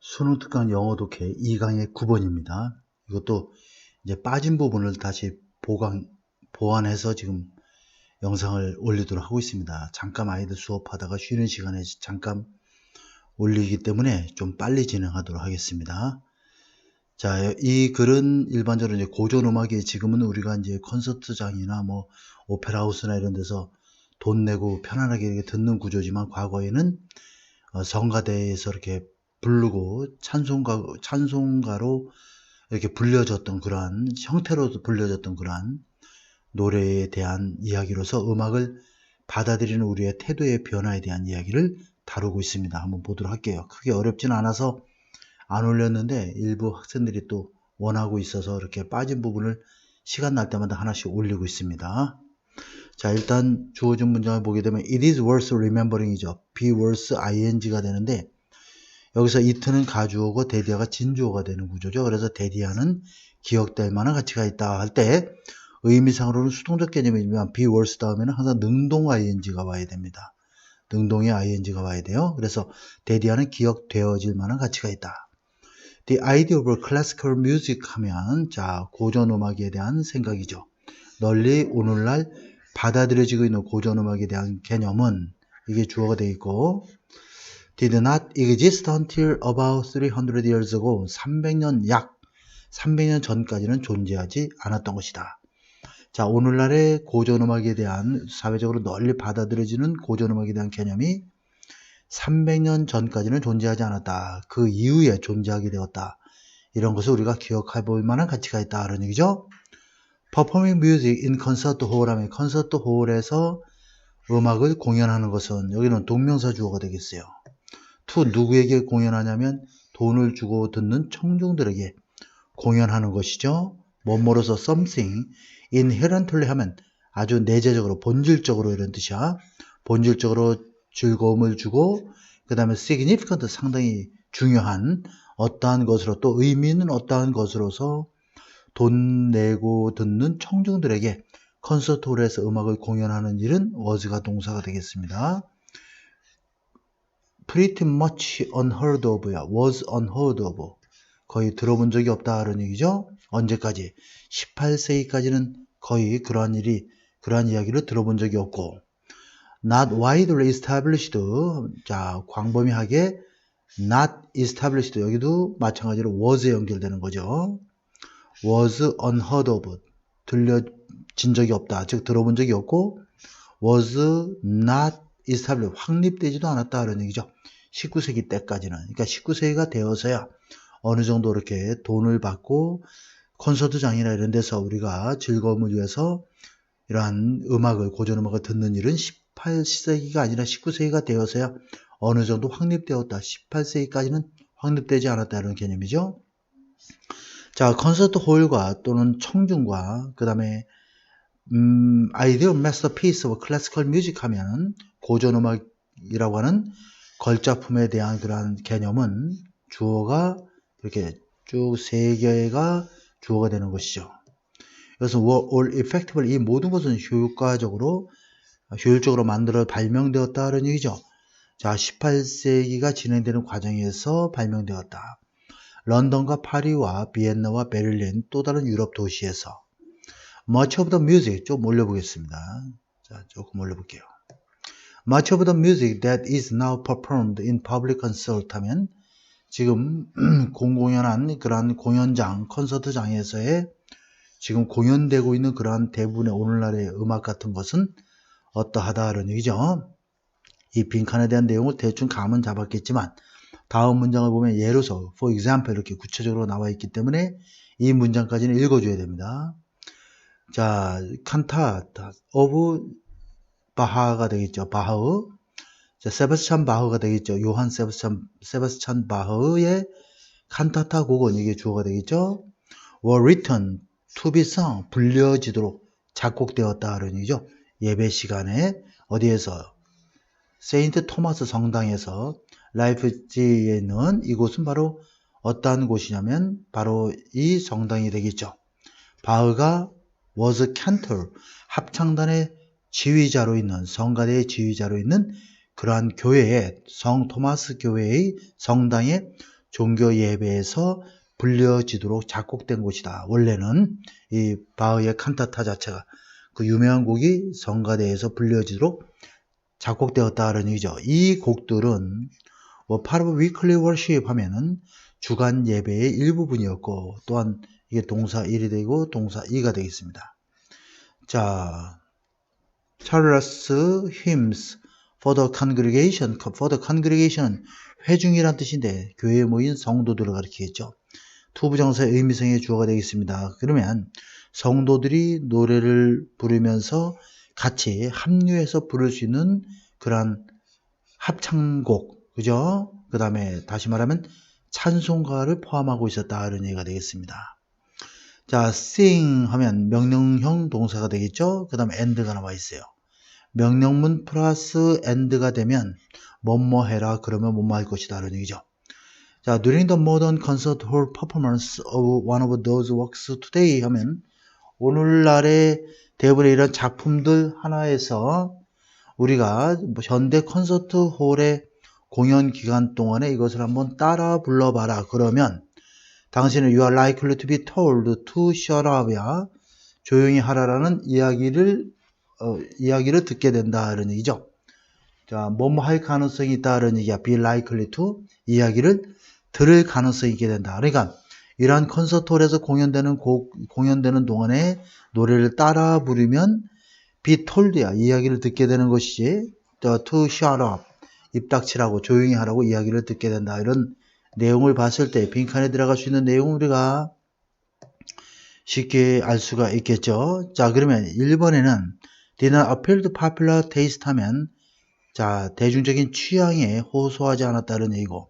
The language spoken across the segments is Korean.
수능 특강 영어 독해 2강의 9번입니다. 이것도 이제 빠진 부분을 다시 보완해서 지금 영상을 올리도록 하고 있습니다. 잠깐 아이들 수업하다가 쉬는 시간에 잠깐 올리기 때문에 좀 빨리 진행하도록 하겠습니다. 자, 이 글은 일반적으로 이제 고전음악이 지금은 우리가 이제 콘서트장이나 뭐 오페라 하우스나 이런 데서 돈 내고 편안하게 이렇게 듣는 구조지만 과거에는 성가대에서 이렇게 부르고 찬송가로 이렇게 불려졌던 그러한 형태로 불려졌던 그러한 노래에 대한 이야기로서 음악을 받아들이는 우리의 태도의 변화에 대한 이야기를 다루고 있습니다. 한번 보도록 할게요. 크게 어렵진 않아서 안 올렸는데 일부 학생들이 또 원하고 있어서 이렇게 빠진 부분을 시간 날 때마다 하나씩 올리고 있습니다. 자, 일단 주어진 문장을 보게 되면 it is worth remembering이죠. be worth ing가 되는데 여기서 it는 가주어고 대디어가 진주어가 되는 구조죠. 그래서 대디어는 기억될 만한 가치가 있다 할 때 의미상으로는 수동적 개념이지만 be worth 다음에는 항상 능동 ing가 와야 됩니다. 능동의 ing가 와야 돼요. 그래서 대디어는 기억되어질 만한 가치가 있다. The idea of classical music 하면 자 고전음악에 대한 생각이죠. 널리 오늘날 받아들여지고 있는 고전음악에 대한 개념은 이게 주어가 되어 있고 did not exist until about 300 years ago 300년 300년 전까지는 존재하지 않았던 것이다. 자, 오늘날의 고전음악에 대한 사회적으로 널리 받아들여지는 고전음악에 대한 개념이 300년 전까지는 존재하지 않았다. 그 이후에 존재하게 되었다. 이런 것을 우리가 기억해 볼 만한 가치가 있다. 그런 얘기죠. Performing music in concert hall 하면 콘서트 홀에서 음악을 공연하는 것은 여기는 동명사 주어가 되겠어요. to 누구에게 공연하냐면 돈을 주고 듣는 청중들에게 공연하는 것이죠. 뭐뭐로서 something inherently 하면 아주 내재적으로 본질적으로 이런 뜻이야. 본질적으로 즐거움을 주고 그 다음에 significant 상당히 중요한 어떠한 것으로 또 의미 있는 어떠한 것으로서 돈 내고 듣는 청중들에게 콘서트홀에서 음악을 공연하는 일은 was가 동사가 되겠습니다. pretty much unheard of야. was unheard of. 거의 들어본 적이 없다 그런 얘기죠. 언제까지? 18세기까지는 거의 그러한 이야기를 들어본 적이 없고 not widely established. 자, 광범위하게 not established. 여기도 마찬가지로 was에 연결되는 거죠. was unheard of. 들려진 적이 없다. 즉 들어본 적이 없고 was not established. 확립되지도 않았다 그런 얘기죠. 19세기 때까지는. 그러니까 19세기가 되어서야 어느 정도 이렇게 돈을 받고 콘서트장이나 이런 데서 우리가 즐거움을 위해서 이러한 고전음악을 듣는 일은 18세기가 아니라 19세기가 되어서야 어느 정도 확립되었다. 18세기까지는 확립되지 않았다. 이런 개념이죠. 자, 콘서트 홀과 또는 청중과 그 다음에 ideal masterpiece of classical music 하면 고전음악이라고 하는 걸작품에 대한 그러한 개념은 주어가 이렇게 쭉 세 개가 주어가 되는 것이죠. 그래서 all effectively 이 모든 것은 효율적으로 만들어 발명되었다는 얘기죠. 자, 18세기가 진행되는 과정에서 발명되었다. 런던과 파리와 비엔나와 베를린 또 다른 유럽 도시에서 Much of the music 좀 올려보겠습니다. 자, 조금 올려볼게요. Much of the music that is now performed in public concert 하면 지금 공공연한 그러한 공연장, 콘서트장에서의 지금 공연되고 있는 그러한 대부분의 오늘날의 음악 같은 것은 어떠하다 이런 얘기죠. 이 빈칸에 대한 내용을 대충 감은 잡았겠지만 다음 문장을 보면 예로서 for example 이렇게 구체적으로 나와 있기 때문에 이 문장까지는 읽어줘야 됩니다. 자, 칸타타 오브 바하가 되겠죠. 바흐. 자, 세바스찬 바흐가 되겠죠. 요한 세바스찬 바흐의 칸타타 곡은 이게 주어가 되겠죠. were written to be sung 불려지도록 작곡되었다 그런 얘기죠. 예배 시간에 어디에서 세인트 토마스 성당에서 라이프치히에 있는 이곳은 바로 어떠한 곳이냐면 바로 이 성당이 되겠죠. 바흐가 was cantor 합창단의 지휘자로 있는 성가대의 지휘자로 있는 그러한 교회의 성 토마스 교회의 성당에 종교 예배에서 불려지도록 작곡된 곳이다. 원래는 이 바흐의 칸타타 자체가 그 유명한 곡이 성가대에서 불려지도록 작곡되었다는 얘기죠. 이 곡들은 part of weekly worship 하면은 주간 예배의 일부분이었고, 또한 이게 동사 1이 되고 동사 2가 되겠습니다. 자, Charles hymns for the congregation. for the congregation은 회중이란 뜻인데 교회에 모인 성도들을 가리키겠죠. 투부정사의 의미성의 주어가 되겠습니다. 그러면 성도들이 노래를 부르면서 같이 합류해서 부를 수 있는 그러한 합창곡, 그죠? 그 다음에 다시 말하면 찬송가를 포함하고 있었다 이런 얘기가 되겠습니다. 자, sing 하면 명령형 동사가 되겠죠? 그 다음에 and가 나와 있어요. 명령문 플러스 and가 되면 뭐뭐 해라 그러면 뭐뭐 할 것이다 이런 얘기죠. 자, during the modern concert hall performance of one of those works today 하면 오늘날의 대부분의 이런 작품들 하나에서 우리가 현대 콘서트 홀의 공연 기간 동안에 이것을 한번 따라 불러봐라. 그러면 당신은 you are likely to be told to shut up야 조용히 하라라는 이야기를 듣게 된다 이런 얘기죠. 자, 뭐뭐 할 가능성이 있다는 얘기야. be likely to 이야기를 들을 가능성이 있게 된다. 그러니까 이러한 콘서트홀에서 공연되는 동안에 노래를 따라 부르면 be told야 이야기를 듣게 되는 것이지 to shut up 입 닥치라고 조용히 하라고 이야기를 듣게 된다. 이런 내용을 봤을 때 빈칸에 들어갈 수 있는 내용을 우리가 쉽게 알 수가 있겠죠. 자, 그러면 1번에는 did not appeal to popular taste 하면 자, 대중적인 취향에 호소하지 않았다는 얘기고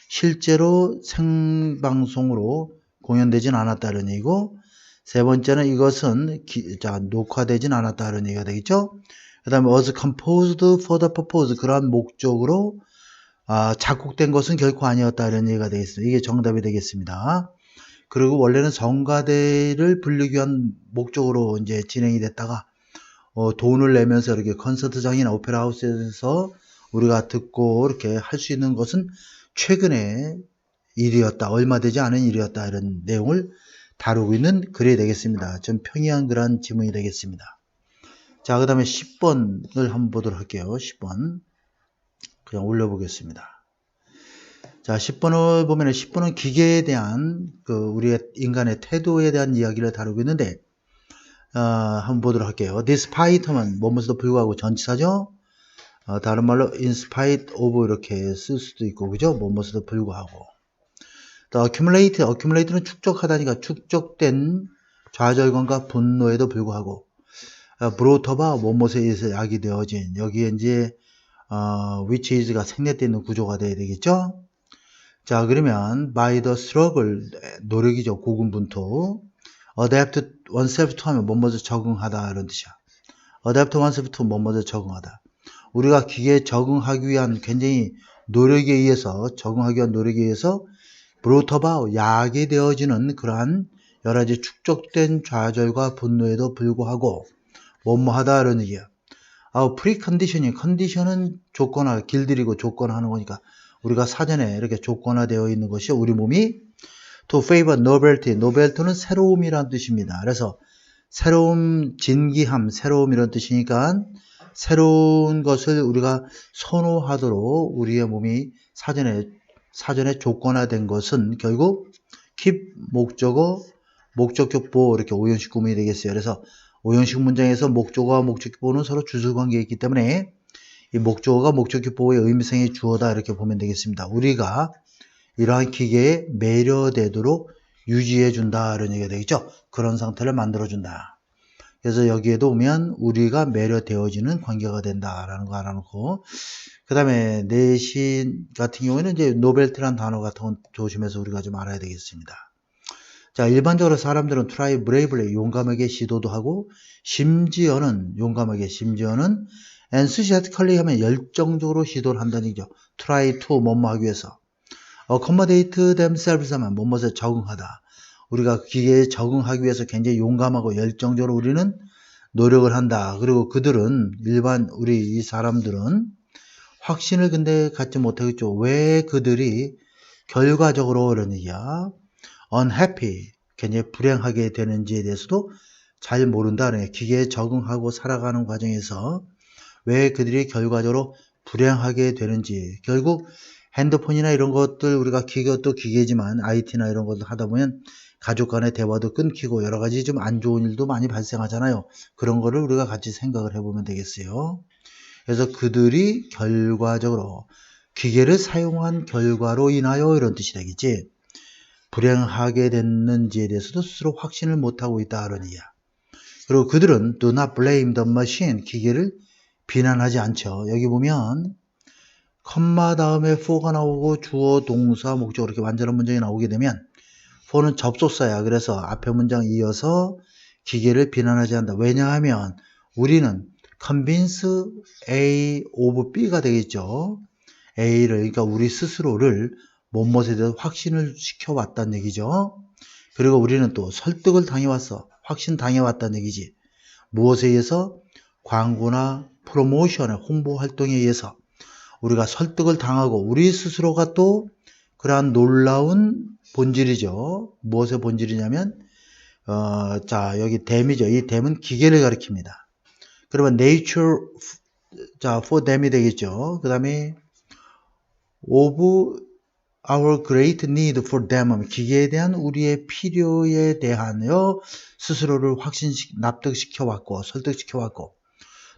실제로 생방송으로 공연되진 않았다는 얘기고 세 번째는 이것은 녹화되진 않았다는 얘기가 되겠죠. 그 다음에 was composed for the purpose 그러한 목적으로 작곡된 것은 결코 아니었다는 얘기가 되겠습니다. 이게 정답이 되겠습니다. 그리고 원래는 성가대를 불리기 위한 목적으로 이제 진행이 됐다가 돈을 내면서 이렇게 콘서트장이나 오페라 하우스에서 우리가 듣고 이렇게 할 수 있는 것은 최근의 일이었다. 얼마 되지 않은 일이었다. 이런 내용을 다루고 있는 글이 되겠습니다. 좀 평이한 그런 지문이 되겠습니다. 자, 그 다음에 10번을 한번 보도록 할게요. 10번. 그냥 올려보겠습니다. 자, 10번을 보면 10번은 기계에 대한 우리의 인간의 태도에 대한 이야기를 다루고 있는데 한번 보도록 할게요. despite 하면 뭐뭐에도 불구하고 전치사죠. 다른 말로 in spite of 이렇게 쓸 수도 있고 그죠? 뭐뭐에도 불구하고 accumulate는 축적하다니까 축적된 좌절감과 분노에도 불구하고 brought about 뭐뭐에 의해서 약이 되어진 여기에 이제 which is가 생략되어 있는 구조가 돼야 되겠죠? 자, 그러면 by the struggle 노력이죠. 고군분투 adapt oneself to 하면 뭐뭐에 적응하다 이런 뜻이야. adapt oneself to 뭐뭐에 적응하다. 우리가 기계에 적응하기 위한 굉장히 노력에 의해서 brought about 약이 되어지는 그러한 여러 가지 축적된 좌절과 분노에도 불구하고 뭐뭐하다 이런 얘기야. 컨디션은 조건화, 길들이고 조건화하는 거니까 우리가 사전에 이렇게 조건화되어 있는 것이 우리 몸이 to favor novelty는 새로움이란 뜻입니다. 그래서 새로움, 진기함, 새로움 이런 뜻이니까 새로운 것을 우리가 선호하도록 우리의 몸이 사전에 조건화된 것은 결국 keep 목적격 보호 이렇게 오형식 구문이 되겠어요. 그래서 오형식 문장에서 목적어와 목적격 보호는 서로 주술관계에 있기 때문에 이 목적어가 목적격 보호의 의미성의 주어다 이렇게 보면 되겠습니다. 우리가 이러한 기계에 매료되도록 유지해준다 이런 얘기가 되겠죠. 그런 상태를 만들어준다. 그래서 여기에도 오면 우리가 매료되어지는 관계가 된다라는 거 알아놓고 그 다음에 내신 같은 경우에는 이제 노벨티라는 단어 같은 건 조심해서 우리가 좀 알아야 되겠습니다. 자, 일반적으로 사람들은 try bravely 용감하게 시도도 하고 심지어는 enthusiastically 하면 열정적으로 시도를 한다는 얘기죠. try to 뭐뭐 하기 위해서 accommodate themselves 하면 뭐뭐에 적응하다. 우리가 기계에 적응하기 위해서 굉장히 용감하고 열정적으로 우리는 노력을 한다. 그리고 그들은 우리 이 사람들은 확신을 근데 갖지 못하겠죠. 왜 그들이 결과적으로 이런 얘기야. unhappy, 굉장히 불행하게 되는지에 대해서도 잘 모른다는 기계에 적응하고 살아가는 과정에서 왜 그들이 결과적으로 불행하게 되는지. 결국 핸드폰이나 이런 것들 우리가 기계도 기계지만 IT나 이런 것들 하다 보면 가족 간의 대화도 끊기고 여러 가지 좀 안 좋은 일도 많이 발생하잖아요. 그런 거를 우리가 같이 생각을 해보면 되겠어요. 그래서 그들이 결과적으로 기계를 사용한 결과로 인하여 이런 뜻이 되겠지. 불행하게 됐는지에 대해서도 스스로 확신을 못하고 있다 그런 얘기야. 그리고 그들은 do not blame the machine, 기계를 비난하지 않죠. 여기 보면 컴마 다음에 for가 나오고 주어, 동사, 목적 이렇게 완전한 문장이 나오게 되면 for는 접속사야. 그래서 앞에 문장 이어서 기계를 비난하지 않는다. 왜냐하면 우리는 convince A of B가 되겠죠. A를, 그러니까 우리 스스로를 뭐뭐에 대해서 확신을 시켜왔다는 얘기죠. 그리고 우리는 또 설득을 당해왔어. 확신 당해왔다는 얘기지. 무엇에 의해서? 광고나 프로모션의 홍보 활동에 의해서 우리가 설득을 당하고 우리 스스로가 또 그러한 놀라운 본질이죠. 무엇의 본질이냐면 자 여기 them이죠. 이 them은 기계를 가리킵니다. 그러면 nature 자 for them이 되겠죠. 그 다음에 of our great need for them, 기계에 대한 우리의 필요에 대하여 스스로를 납득시켜 왔고 설득시켜 왔고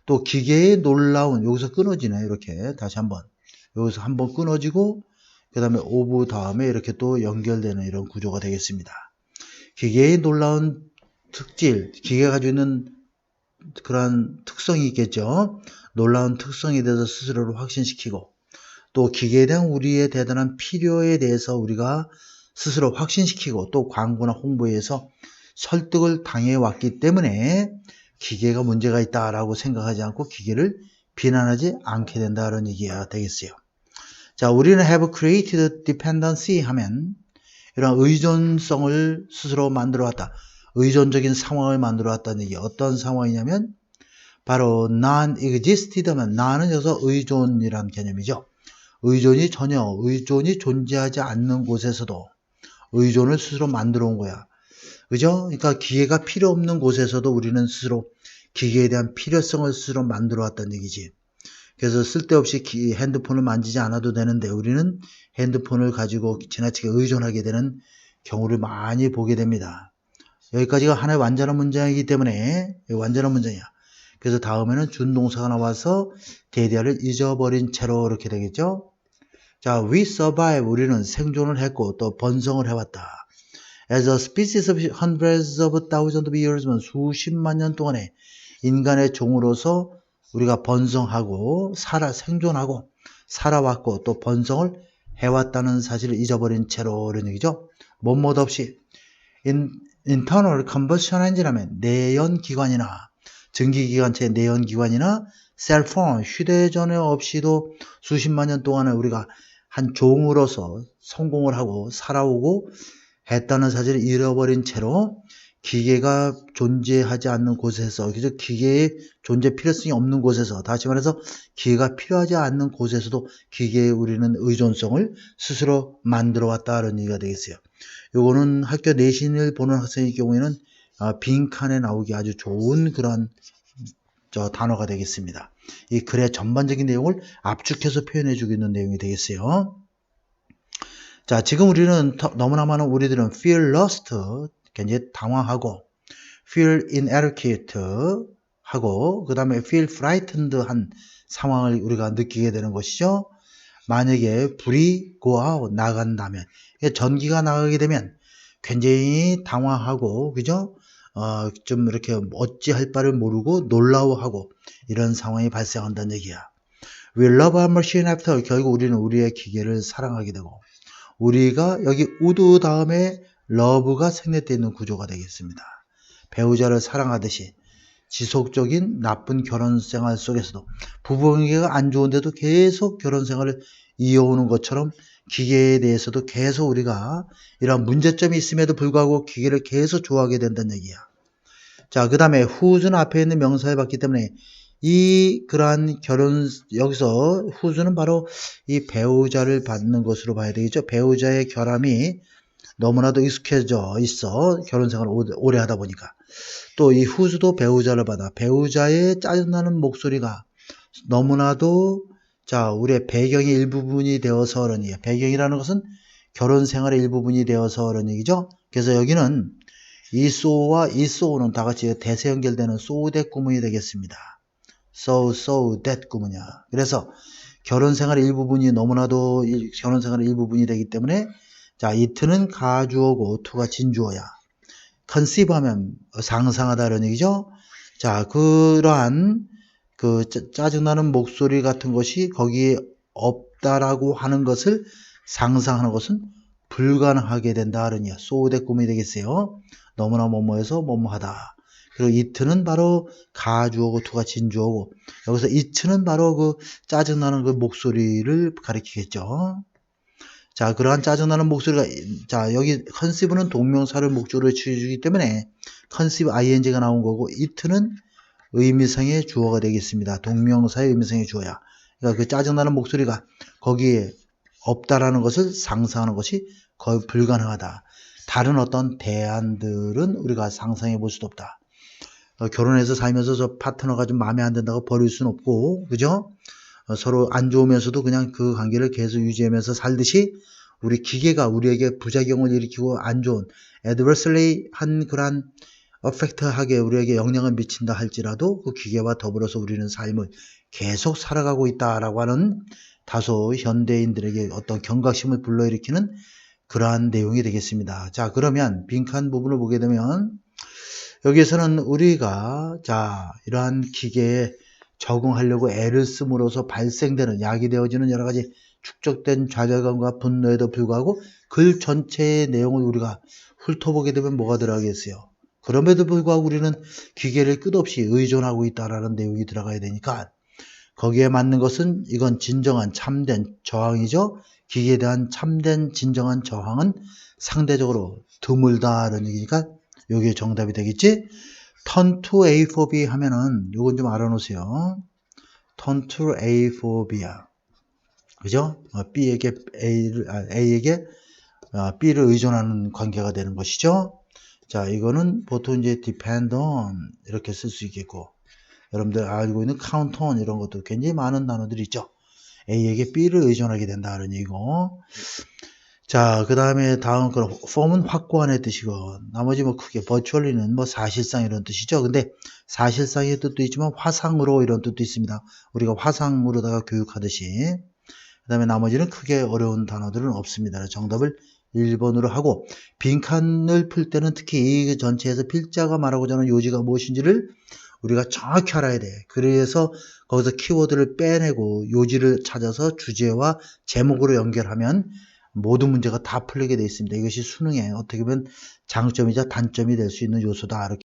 또 기계의 놀라운, 여기서 끊어지네. 이렇게 다시 한번 여기서 한번 끊어지고 그 다음에 of 다음에 이렇게 또 연결되는 이런 구조가 되겠습니다. 기계의 놀라운 특질, 기계가 가지고 있는 그러한 특성이 있겠죠. 놀라운 특성에 대해서 스스로를 확신시키고 또 기계에 대한 우리의 대단한 필요에 대해서 우리가 스스로 확신시키고 또 광고나 홍보에 의해서 설득을 당해왔기 때문에 기계가 문제가 있다라고 생각하지 않고 기계를 비난하지 않게 된다는 얘기가 되겠어요. 자, 우리는 have created dependency 하면 이런 의존성을 스스로 만들어 왔다. 의존적인 상황을 만들어 왔다는 얘기. 어떤 상황이냐면 바로 non-existed 하면 나는 여기서 의존이란 개념이죠. 의존이 존재하지 않는 곳에서도 의존을 스스로 만들어 온 거야. 그죠? 그러니까 기계가 필요 없는 곳에서도 우리는 스스로 기계에 대한 필요성을 스스로 만들어 왔다는 얘기지. 그래서 쓸데없이 핸드폰을 만지지 않아도 되는데 우리는 핸드폰을 가지고 지나치게 의존하게 되는 경우를 많이 보게 됩니다. 여기까지가 하나의 완전한 문장이기 때문에 완전한 문장이야. 그래서 다음에는 준동사가 나와서 대디아를 잊어버린 채로 이렇게 되겠죠. 자, we survive, 우리는 생존을 했고 또 번성을 해왔다. As a species of hundreds of thousands of years, 수십만 년 동안에 인간의 종으로서 우리가 번성하고 생존하고 살아왔고 또 번성을 해왔다는 사실을 잊어버린 채로 이런 얘기죠. 뭐뭐 없이 internal combustion engine하면 내연기관이나 전기기관차의 내연기관이나 셀폰, 휴대전화 없이도 수십만 년 동안에 우리가 한 종으로서 성공을 하고 살아오고 했다는 사실을 잃어버린 채로 기계가 존재하지 않는 곳에서, 그죠? 기계의 존재 필요성이 없는 곳에서, 다시 말해서 기계가 필요하지 않는 곳에서도 기계에 우리는 의존성을 스스로 만들어 왔다는 얘기가 되겠어요. 요거는 학교 내신을 보는 학생의 경우에는 빈칸에 나오기 아주 좋은 그런 단어가 되겠습니다. 이 글의 전반적인 내용을 압축해서 표현해 주고 있는 내용이 되겠어요. 자, 지금 우리는 너무나 많은 우리들은 feel lost, 굉장히 당황하고 feel inadequate 하고 그 다음에 feel frightened 한 상황을 우리가 느끼게 되는 것이죠. 만약에 불이 go out, 나간다면, 전기가 나가게 되면 굉장히 당황하고, 그죠? 좀 이렇게 어찌할 바를 모르고 놀라워하고 이런 상황이 발생한다는 얘기야. We love our machine after, 결국 우리는 우리의 기계를 사랑하게 되고, 우리가 여기 would 다음에 love가 생략되어 있는 구조가 되겠습니다. 배우자를 사랑하듯이 지속적인 나쁜 결혼생활 속에서도 부부관계가 안 좋은데도 계속 결혼생활을 이어오는 것처럼 기계에 대해서도 계속 우리가 이런 문제점이 있음에도 불구하고 기계를 계속 좋아하게 된다는 얘기야. 자, 그 다음에 whose는 앞에 있는 명사에 봤기 때문에 그러한 여기서 whose는 바로 이 배우자를 받는 것으로 봐야 되겠죠. 배우자의 결함이 너무나도 익숙해져 있어. 결혼 생활을 오래 하다 보니까. 또 이 whose도 배우자를 받아. 배우자의 짜증나는 목소리가 너무나도 우리의 배경의 일부분이 되어서 그런 얘기야. 배경이라는 것은 결혼 생활의 일부분이 되어서 그런 얘기죠. 그래서 여기는 이 so와 이 so는 다 같이 대세 연결되는 so that 구문이 되겠습니다. so that 구문이야. 그래서 결혼 생활의 일부분이 너무나도 결혼 생활의 일부분이 되기 때문에 it는 가주어고 to가 진주어야. conceive 하면 상상하다는 얘기죠. 그러한 짜증나는 목소리 같은 것이 거기에 없다라고 하는 것을 상상하는 것은 불가능하게 된다는 이야. so that 구문이 되겠어요. 너무나 뭐뭐해서 뭐뭐하다. 그리고 it는 바로 가주어고 to가 진주어고 여기서 it는 바로 그 짜증나는 그 목소리를 가리키겠죠. 그러한 짜증나는 목소리가 여기 conceive는 동명사를 목적으로 취해주기 때문에 conceive ing가 나온 거고 it는 의미상의 주어가 되겠습니다. 동명사의 의미상의 주어야. 그러니까 그 짜증나는 목소리가 거기에 없다라는 것을 상상하는 것이 거의 불가능하다. 다른 어떤 대안들은 우리가 상상해 볼 수도 없다. 결혼해서 살면서 저 파트너가 좀 마음에 안 든다고 버릴 수는 없고, 그죠? 서로 안 좋으면서도 그냥 그 관계를 계속 유지하면서 살듯이 우리 기계가 우리에게 부작용을 일으키고 안 좋은 adversely 한 그런 어펙트하게 우리에게 영향을 미친다 할지라도 그 기계와 더불어서 우리는 삶을 계속 살아가고 있다라고 하는 다소 현대인들에게 어떤 경각심을 불러일으키는 그러한 내용이 되겠습니다. 그러면 빈칸 부분을 보게 되면 여기에서는 우리가 이러한 기계에 적응하려고 애를 씀으로써 발생되는 야기되어지는 여러 가지 축적된 좌절감과 분노에도 불구하고 글 전체의 내용을 우리가 훑어보게 되면 뭐가 들어가겠어요? 그럼에도 불구하고 우리는 기계를 끝없이 의존하고 있다라는 내용이 들어가야 되니까 거기에 맞는 것은 이건 진정한 참된 저항이죠. 기계에 대한 참된 진정한 저항은 상대적으로 드물다라는 얘기니까 여기에 정답이 되겠지. turn to A for B 하면은 요건 좀 알아놓으세요. turn to A for B야. 그죠? B에게 A에게 B를 의존하는 관계가 되는 것이죠. 이거는 보통 이제 depend on 이렇게 쓸 수 있겠고 여러분들 알고 있는 count on 이런 것도 굉장히 많은 단어들이 있죠. A에게 B를 의존하게 된다는 얘기고 그 다음에 다음 거 form은 확고한의 뜻이고 나머지 뭐 크게 virtually는 뭐 사실상 이런 뜻이죠. 근데 사실상의 뜻도 있지만 화상으로 이런 뜻도 있습니다. 우리가 화상으로다가 교육하듯이 그 다음에 나머지는 크게 어려운 단어들은 없습니다. 정답을 1번으로 하고 빈칸을 풀 때는 특히 이 전체에서 필자가 말하고자 하는 요지가 무엇인지를 우리가 정확히 알아야 돼. 그래서 거기서 키워드를 빼내고 요지를 찾아서 주제와 제목으로 연결하면 모든 문제가 다 풀리게 되어 있습니다. 이것이 수능에 어떻게 보면 장점이자 단점이 될 수 있는 요소다. 이렇게